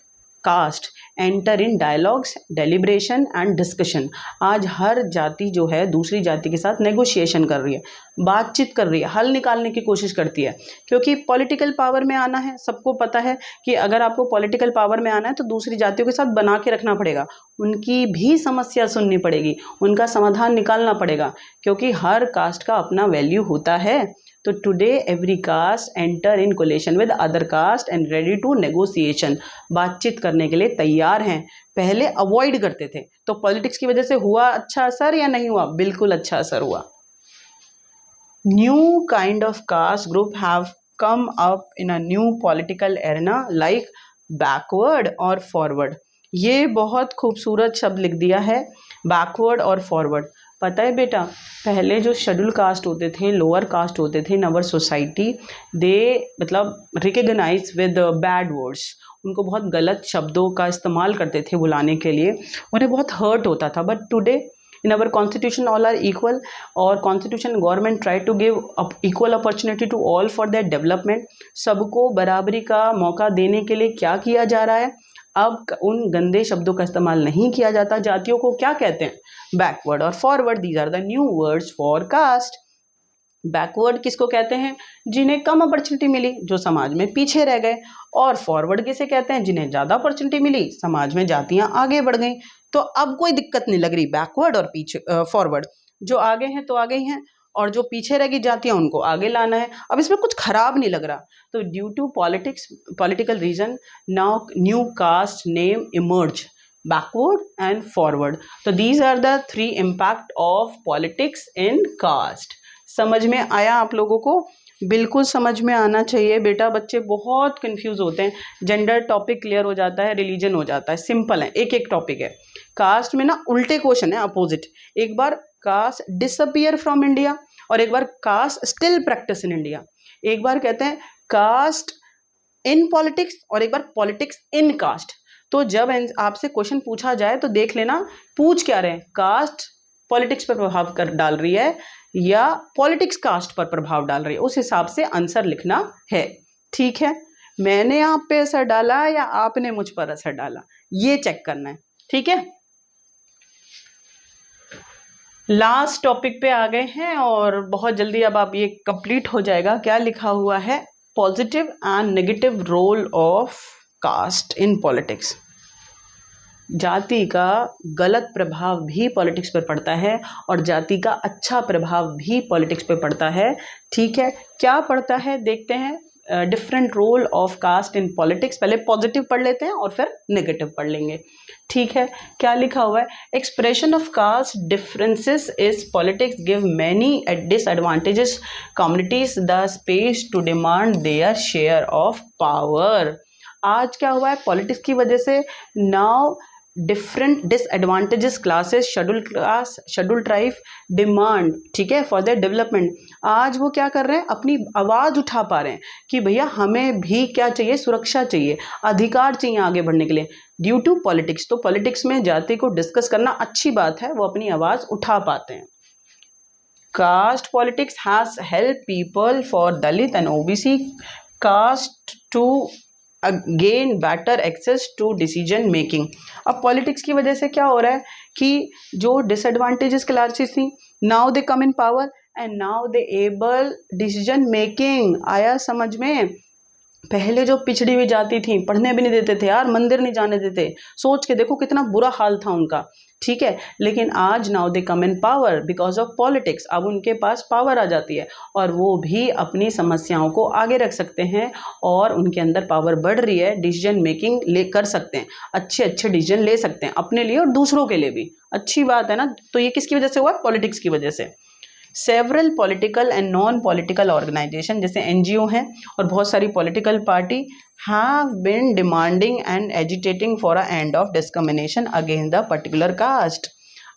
caste enter in dialogues, deliberation and discussion. आज हर जाति जो है दूसरी जाति के साथ नेगोशिएशन कर रही है, बातचीत कर रही है, हल निकालने की कोशिश करती है। क्योंकि पॉलिटिकल पावर में आना है, सबको पता है कि अगर आपको पॉलिटिकल पावर में आना है तो दूसरी जातियों के साथ बना के रखना पड़ेगा, उनकी भी समस्या सुननी पड़ेगी, उनका समाधान निकालना पड़ेगा, क्योंकि हर कास्ट का अपना वैल्यू होता है। तो today every caste enter in coalition with other caste and ready to negotiation, बातचीत करने के लिए तैयार हैं। पहले अवॉइड करते थे। तो पॉलिटिक्स की वजह से हुआ अच्छा असर या नहीं हुआ? बिल्कुल अच्छा असर हुआ। New kind of caste group have come up in a new political arena like backward और फॉरवर्ड। ये बहुत खूबसूरत शब्द लिख दिया है, बैकवर्ड और फॉरवर्ड। पता है बेटा, पहले जो शेड्यूल कास्ट होते थे, लोअर कास्ट होते थे इन अवर सोसाइटी, दे मतलब रिकग्नाइज विद बैड वर्ड्स, उनको बहुत गलत शब्दों का इस्तेमाल करते थे बुलाने के लिए, उन्हें बहुत हर्ट होता था। But today in our constitution all are equal, और constitution government try to give equal opportunity to all for their development। सबको बराबरी का मौका देने के लिए क्या किया जा रहा है? अब उन गंदे शब्दों का इस्तेमाल नहीं किया जाता। जातियों को क्या कहते हैं? बैकवर्ड और forward, these are the new words for caste. Backward किसको कहते हैं? जिन्हें कम अपॉर्चुनिटी मिली, जो समाज में पीछे रह गए। और फॉरवर्ड किसे कहते हैं? जिन्हें ज़्यादा अपॉर्चुनिटी मिली, समाज में जातियां आगे बढ़ गई। तो अब कोई दिक्कत नहीं लग रही, बैकवर्ड और पीछे फॉरवर्ड, जो आगे हैं तो आगे ही हैं, और जो पीछे रह गई जातियां उनको आगे लाना है। अब इसमें कुछ खराब नहीं लग रहा। तो due to political reason now new caste name emerge, backward and forward. तो these are the 3 impact of politics in caste. समझ में आया आप लोगों को? बिल्कुल समझ में आना चाहिए बेटा। बच्चे बहुत कंफ्यूज होते हैं, जेंडर टॉपिक क्लियर हो जाता है, रिलीजन हो जाता है, सिंपल है, एक एक टॉपिक है। कास्ट में ना उल्टे क्वेश्चन है, अपोजिट। एक बार कास्ट डिसअपियर फ्रॉम इंडिया, और एक बार caste still practice in India. एक बार कहते हैं कास्ट इन पॉलिटिक्स, और एक बार पॉलिटिक्स इन कास्ट। तो जब आपसे क्वेश्चन पूछा जाए तो देख लेना पूछ क्या रहे हैं, कास्ट पॉलिटिक्स पर प्रभाव कर डाल रही है या पॉलिटिक्स कास्ट पर प्रभाव डाल रही है, उस हिसाब से आंसर लिखना है। ठीक है, मैंने आप पे असर डाला या आपने मुझ पर असर डाला, ये चेक करना है। ठीक है, लास्ट टॉपिक पे आ गए हैं और बहुत जल्दी अब आप ये कंप्लीट हो जाएगा। क्या लिखा हुआ है? Positive and negative role of caste in politics. जाति का गलत प्रभाव भी पॉलिटिक्स पर पड़ता है और जाति का अच्छा प्रभाव भी पॉलिटिक्स पर पड़ता है। ठीक है, क्या पड़ता है देखते हैं। Different role of caste in politics. पहले पॉजिटिव पढ़ लेते हैं और फिर नेगेटिव पढ़ लेंगे। ठीक है, क्या लिखा हुआ है? Expression of caste differences is politics give many disadvantages communities the space to demand their share of power. आज क्या हुआ है पॉलिटिक्स की वजह से? Now different disadvantages classes, schedule class, schedule tribe demand, ठीक है, फॉर देयर डेवलपमेंट। आज वो क्या कर रहे हैं? अपनी आवाज़ उठा पा रहे हैं कि भैया हमें भी क्या चाहिए? सुरक्षा चाहिए, अधिकार चाहिए आगे बढ़ने के लिए, ड्यू टू पॉलिटिक्स। तो पॉलिटिक्स में जाति को डिस्कस करना अच्छी बात है, वो अपनी आवाज़ उठा पाते हैं। Caste politics has help people for Dalit and OBC caste to gain better access to decision making. अब पॉलिटिक्स की वजह से क्या हो रहा है कि जो डिसएडवांटेजेस क्लासेस थी, now they come in power and now they able decision making. आया समझ में? पहले जो पिछड़ी हुई जाती थी, पढ़ने भी नहीं देते थे यार, मंदिर नहीं जाने देते। सोच के देखो कितना बुरा हाल था उनका। ठीक है, लेकिन आज now they come in power because of politics. अब उनके पास पावर आ जाती है और वो भी अपनी समस्याओं को आगे रख सकते हैं और उनके अंदर पावर बढ़ रही है, डिसीजन मेकिंग ले कर सकते हैं, अच्छे अच्छे डिसीजन ले सकते हैं अपने लिए और दूसरों के लिए भी। अच्छी बात है ना? तो ये किसकी वजह से हुआ? पॉलिटिक्स की वजह से। Several political and non political organisation जैसे एनजीओ हैं और बहुत सारी political party have been demanding and agitating for a end of discrimination against the particular caste.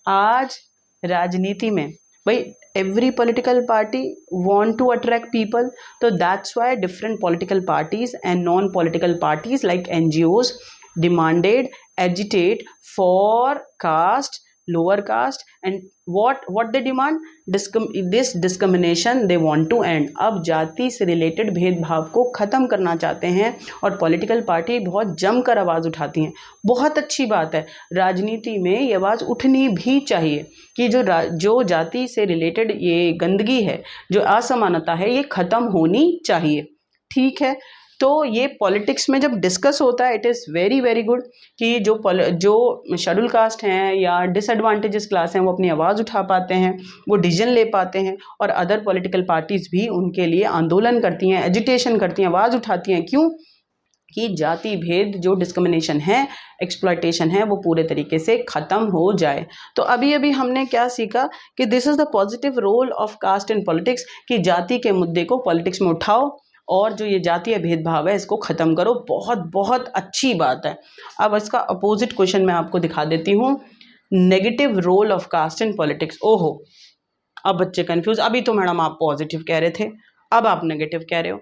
आज राजनीति में भाई every political party want to attract people, तो that's why different political parties and non political parties like NGOs demanded agitate for caste, lower caste, and what they demand? This discrimination they want to end। अब जाति से related भेदभाव को ख़त्म करना चाहते हैं और पॉलिटिकल पार्टी बहुत जमकर आवाज़ उठाती हैं। बहुत अच्छी बात है, राजनीति में ये आवाज़ उठनी भी चाहिए कि जो जाति से रिलेटेड ये गंदगी है, जो असमानता है, ये ख़त्म होनी चाहिए। ठीक है, तो ये पॉलिटिक्स में जब डिस्कस होता है it is very very good कि जो शेड्यूल कास्ट हैं या डिसएडवांटेजेस क्लास हैं वो अपनी आवाज़ उठा पाते हैं, वो डिसीजन ले पाते हैं और अदर पॉलिटिकल पार्टीज़ भी उनके लिए आंदोलन करती हैं, एजिटेशन करती हैं, आवाज़ उठाती हैं। क्यों? कि जाति भेद जो डिस्क्रिमिनेशन है, एक्सप्लॉयटेशन है, वो पूरे तरीके से ख़त्म हो जाए। तो अभी अभी हमने क्या सीखा कि this is the positive role of caste in politics, कि जाति के मुद्दे को पॉलिटिक्स में उठाओ और जो ये जातीय भेदभाव है इसको ख़त्म करो। बहुत बहुत अच्छी बात है। अब इसका अपोजिट क्वेश्चन मैं आपको दिखा देती हूँ, negative role of caste in politics. ओहो, अब बच्चे कंफ्यूज। अभी तो मैडम आप पॉजिटिव कह रहे थे, अब आप नेगेटिव कह रहे हो।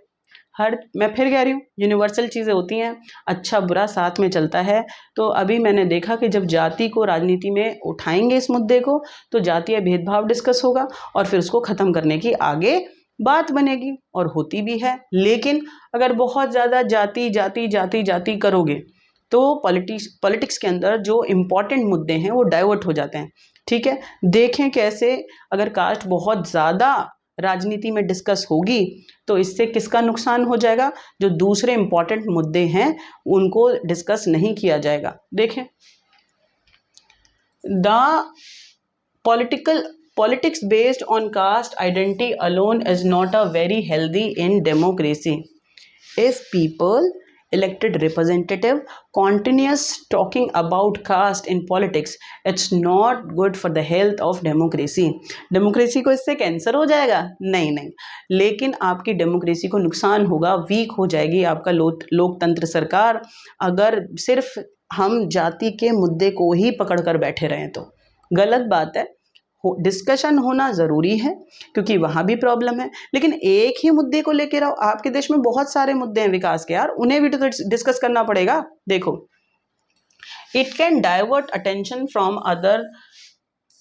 मैं फिर कह रही हूँ, यूनिवर्सल चीज़ें होती हैं, अच्छा बुरा साथ में चलता है। तो अभी मैंने देखा कि जब जाति को राजनीति में उठाएंगे इस मुद्दे को, तो जातीय भेदभाव डिस्कस होगा और फिर उसको ख़त्म करने की आगे बात बनेगी और होती भी है। लेकिन अगर बहुत ज़्यादा जाति जाति जाति जाति करोगे तो पॉलिटिक्स के अंदर जो इम्पॉर्टेंट मुद्दे हैं वो डाइवर्ट हो जाते हैं। ठीक है, देखें कैसे अगर कास्ट बहुत ज़्यादा राजनीति में डिस्कस होगी तो इससे किसका नुकसान हो जाएगा? जो दूसरे इम्पॉर्टेंट मुद्दे हैं उनको डिस्कस नहीं किया जाएगा। देखें, the politics based on caste identity alone is not a very healthy in democracy. If people elected representative continuous talking about caste in politics, it's not good for the health of democracy. Democracy को इससे cancer हो जाएगा? नहीं नहीं, लेकिन आपकी democracy को नुकसान होगा, वीक हो जाएगी आपका लोकतंत्र सरकार, अगर सिर्फ हम जाति के मुद्दे को ही पकड़ कर बैठे रहें तो। गलत बात है, डिस्कशन होना ज़रूरी है क्योंकि वहाँ भी प्रॉब्लम है, लेकिन एक ही मुद्दे को लेकर आओ। आपके देश में बहुत सारे मुद्दे हैं विकास के यार, उन्हें भी तो डिस्कस करना पड़ेगा। देखो, it can divert attention from other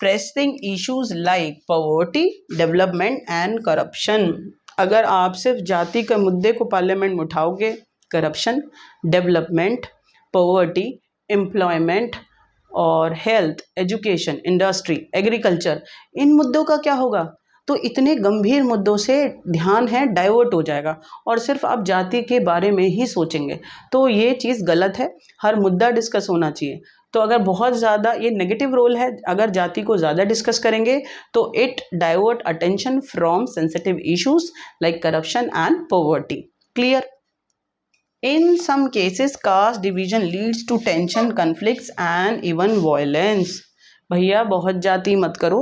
pressing issues like poverty, development and corruption. अगर आप सिर्फ जाति के मुद्दे को पार्लियामेंट में उठाओगे, करप्शन, डेवलपमेंट, पॉवर्टी, एम्प्लॉयमेंट और हेल्थ, एजुकेशन, इंडस्ट्री, एग्रीकल्चर, इन मुद्दों का क्या होगा? तो इतने गंभीर मुद्दों से ध्यान है डाइवर्ट हो जाएगा और सिर्फ आप जाति के बारे में ही सोचेंगे, तो ये चीज़ गलत है। हर मुद्दा डिस्कस होना चाहिए। तो अगर बहुत ज़्यादा ये नेगेटिव रोल है, अगर जाति को ज़्यादा डिस्कस करेंगे तो it divert attention from sensitive issues like corruption and poverty. Clear? In some cases, caste division leads to tension, conflicts and even violence. भैया बहुत जाति मत करो,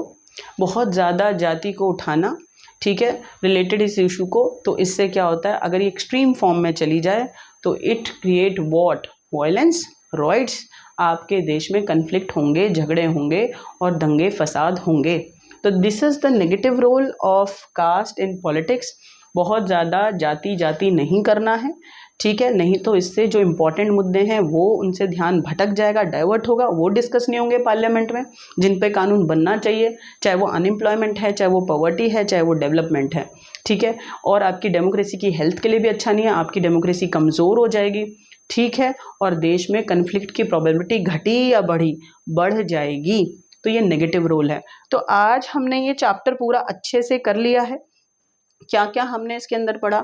बहुत ज़्यादा जाति को उठाना, ठीक है, रिलेटेड इस इशू को, तो इससे क्या होता है, अगर ये एक्सट्रीम फॉर्म में चली जाए तो इट क्रिएट वॉट, वायलेंस, रॉइट्स, आपके देश में कन्फ्लिक्ट होंगे, झगड़े होंगे और दंगे फसाद होंगे। तो this is the negative role of caste in politics. बहुत ज़्यादा जाति जाति नहीं करना है, ठीक है, नहीं तो इससे जो इम्पोर्टेंट मुद्दे हैं वो उनसे ध्यान भटक जाएगा, डाइवर्ट होगा, वो डिस्कस नहीं होंगे पार्लियामेंट में, जिन पे कानून बनना चाहिए, चाहे वो अनएम्प्लॉयमेंट है, चाहे वो पॉवर्टी है, चाहे वो डेवलपमेंट है, ठीक है। और आपकी डेमोक्रेसी की हेल्थ के लिए भी अच्छा नहीं है, आपकी डेमोक्रेसी कमज़ोर हो जाएगी, ठीक है, और देश में कन्फ्लिक्ट की प्रोबेबिलिटी घटी या बढ़ी, बढ़ जाएगी। तो ये नेगेटिव रोल है। तो आज हमने ये चैप्टर पूरा अच्छे से कर लिया है। क्या क्या हमने इसके अंदर पढ़ा?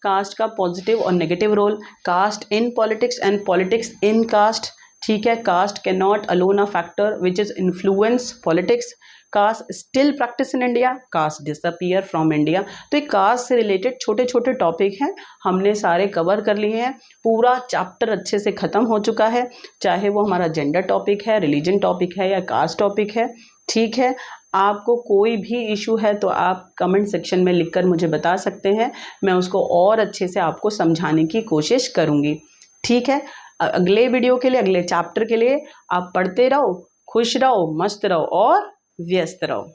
कास्ट का पॉजिटिव और negative role, caste in politics and politics in caste, ठीक है, caste can not alone a factor which is influence politics, caste still practice in India, caste disappear from India. तो एक कास्ट से related छोटे छोटे topic हैं, हमने सारे कवर कर लिए हैं, पूरा चैप्टर अच्छे से ख़त्म हो चुका है, चाहे वो हमारा जेंडर टॉपिक है, रिलीजन टॉपिक है या कास्ट टॉपिक है, ठीक है। आपको कोई भी इशू है तो आप कमेंट सेक्शन में लिखकर मुझे बता सकते हैं, मैं उसको और अच्छे से आपको समझाने की कोशिश करूँगी, ठीक है। अगले वीडियो के लिए, अगले चैप्टर के लिए आप पढ़ते रहो, खुश रहो, मस्त रहो और व्यस्त रहो।